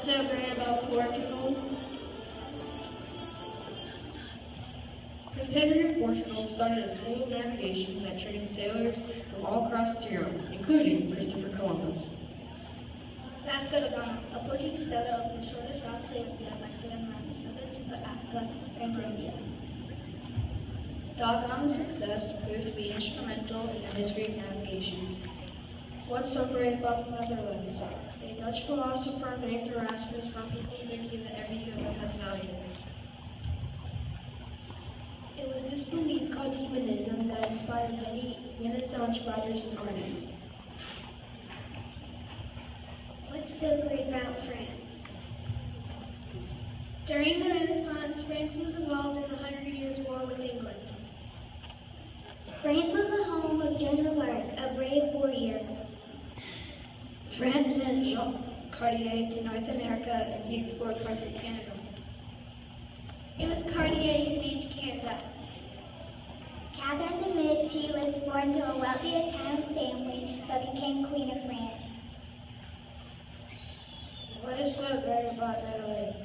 so great about Portugal? Prince Henry of Portugal started a school of navigation that trained sailors from all across Europe, including Christopher Columbus. Vasco da Gama, a Portuguese sailor opened the shortest route to Europe by sailing around the southern tip of Africa and to India. Da Gama's success proved to be instrumental in the history of navigation. What's so great about the Netherlands? A Dutch philosopher named Erasmus got people thinking that every human has value. It was this belief called humanism that inspired many Renaissance writers and artists. What's so great about France? During the Renaissance, France was involved in the 100 Years' War with England. France was the home of Joan of Arc, a brave warrior. France sent Jean Cartier to North America and he explored parts of Canada. It was Cartier who named Canada. Catherine de' Medici was born to a wealthy Italian family but became Queen of France. What is so great about Italy?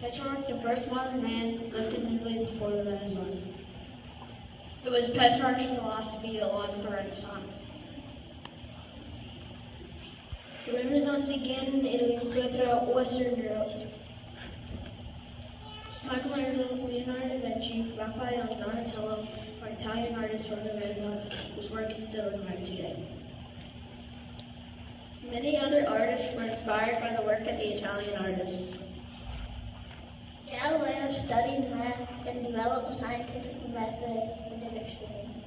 Petrarch, the first modern man, lived in Italy before the Renaissance. It was Petrarch's philosophy that launched the Renaissance. The Renaissance began in Italy and spread throughout Western Europe. Michelangelo, Leonardo da Vinci, Raphael, Donatello are Italian artists from the Renaissance whose work is still admired today. Many other artists were inspired by the work of the Italian artists. Caldwell studied math and developed scientific methods from his experience.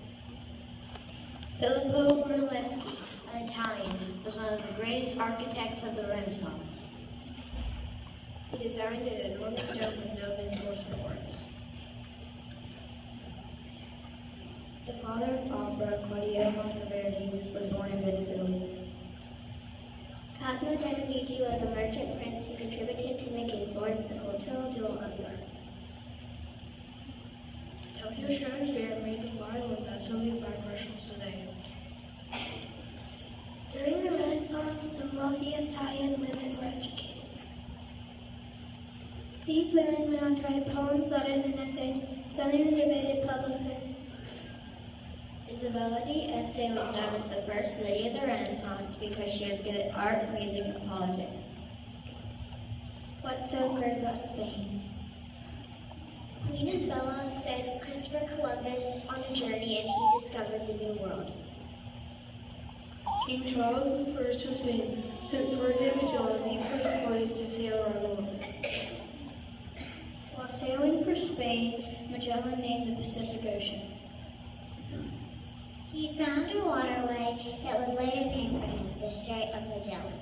Filippo Brunelleschi, an Italian, was one of the greatest architects of the Renaissance. He designed an enormous dome with no visible supports. The father of opera, Claudio Monteverdi, was born in Venice, Italy. Cosimo de' Medici was a merchant prince who contributed to making Florence the cultural jewel of Europe. Tokyo Shrine Fair made the violin that's owned by commercials today. During the Renaissance, some wealthy Italian women were educated. These women went on to write poems, letters, and essays. Some even debated publicly. Isabella d'Este was known as the First Lady of the Renaissance because she was good at art, music, and politics. What's so great about Spain? Queen Isabella sent Christopher Columbus on a journey and he discovered the New World. King Charles I of Spain sent Ferdinand Magellan the first voyage to sail around the world. While sailing for Spain, Magellan named the Pacific Ocean. He found a waterway that was later named for him, the Strait of Magellan.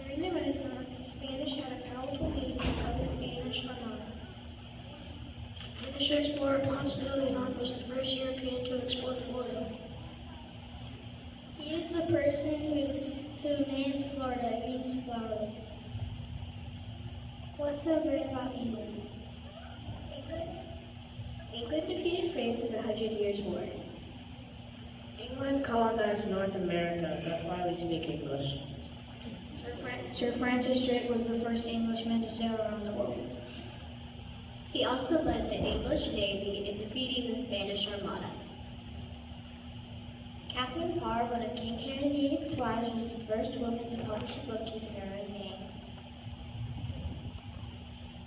During the Renaissance, the Spanish had a powerful navy called the Spanish Armada. British explorer Ponce de Leon was the first European to explore Florida. He is the person who named Florida means flower. What's so great about England? England defeated France in the 100 Years' War. England colonized North America, that's why we speak English. Sir Francis Drake was the first Englishman to sail around the world. He also led the English Navy in defeating the Spanish Armada. Catherine Parr, one of King Henry VIII's wives, was the first woman to publish a book using her own name.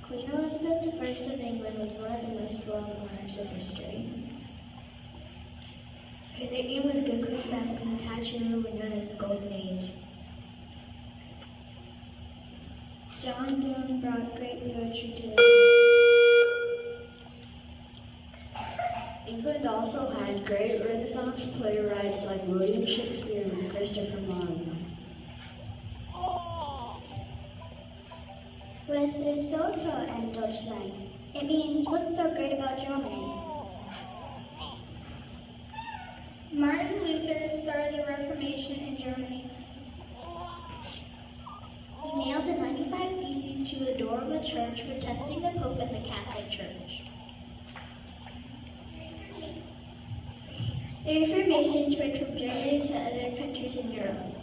Queen Elizabeth I of England was one of the most beloved monarchs of history. Her nickname was Good Queen Bess, and the time she ruled were known as the Golden Age. John Donne brought great poetry to the Renaissance. England also had great Renaissance playwrights like William Shakespeare and Christopher Marlowe. Was ist so toll in Deutschland? It means, what's so great about Germany? Martin Luther started the Reformation in Germany. He nailed the 95 Theses to the door of a church, protesting the Pope and the Catholic Church. The Reformation spread from Germany to other countries in Europe.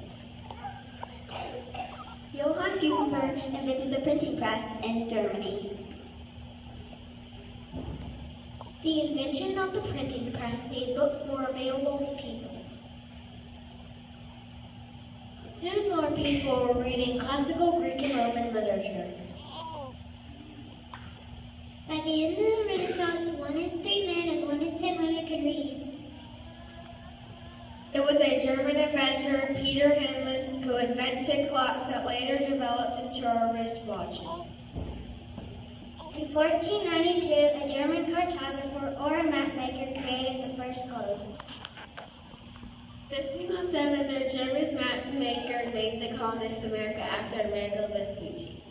Faire invented the printing press in Germany. The invention of the printing press made books more available to people. Soon more people were reading classical Greek and Roman literature. By the end of the Renaissance, 1 in 3 men and 1 in 10 women could read. It was a German inventor, Peter Hinman, who invented clocks that later developed into our wristwatches. In 1492, a German cartographer or a mapmaker created the first globe. 1507, a German map maker named the colonists America after Amerigo Vespucci.